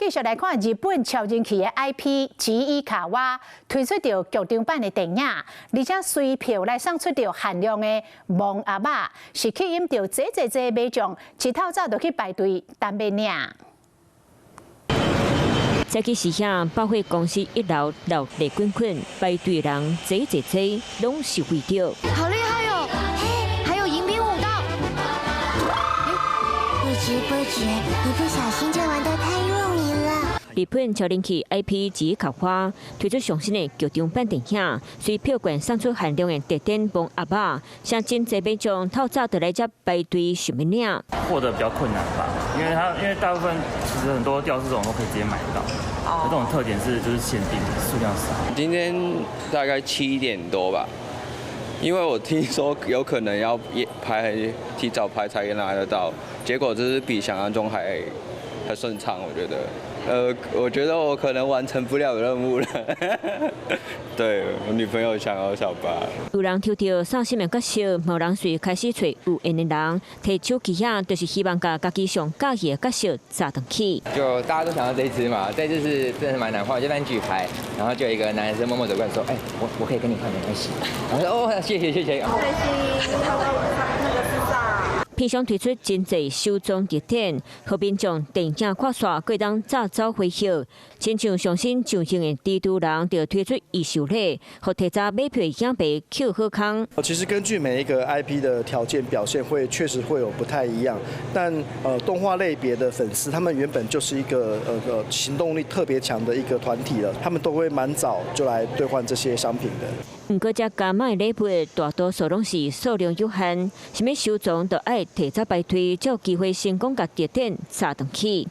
繼續來看日本超人氣的 IP 吉伊卡哇推出到劇場版的電影，而且隨票來送出到限量的蒙阿媽，是吸引到濟買眾，一透早就去排隊等買領。早起時陣，百貨公司一樓熱鬧滾滾，排隊人濟，攏是為着。好厲害喲！嘿，還有迎賓舞道。不知不覺，一不小心就玩得太入迷了。日本超人氣 IP 吉伊卡哇推出上新的劇場版電影，隨票券送出限量的特典蒙阿媽，相真濟買眾透早就來這排隊尋買領。獲得比較困難吧，因為大部分其實很多吊飾這種都可以直接買得到。這種特點是就是限定，數量少。今天大概7點多吧，因為我聽說有可能要提早排才拿得到，結果就是比想象中還順暢，我覺得。我覺得我可能完成不了任務了。對，我女朋友想要小巴。有人抽到送新的角色，某人隨開始找有緣的人，提手機啊，就是希望把自己上喜歡的角色砸上去。就大家都想要這一隻嘛，這隻是真的蠻難畫，就讓你舉牌，然後就有一個男生默默走過來說：“哎，我可以跟你換沒關係。”然後說：“哦，謝謝。”好開心，看到那個智障。片商推出真濟收藏特典，和民眾電影看煞，可以當早回響。親像上新上映的蜘蛛人就推出預售禮，和提早買票的影片扣好康。其實根據每一個 IP 的條件表現確實會有不太一樣，但動畫類別的粉絲，他們原本就是一個行動力特別強的一個團體了，他們都會蠻早就來兌換這些商品的。不過，這加碼的禮物大多數攏是數量有限，想要收藏就愛提早排隊，才有機會成功把特典砸上去。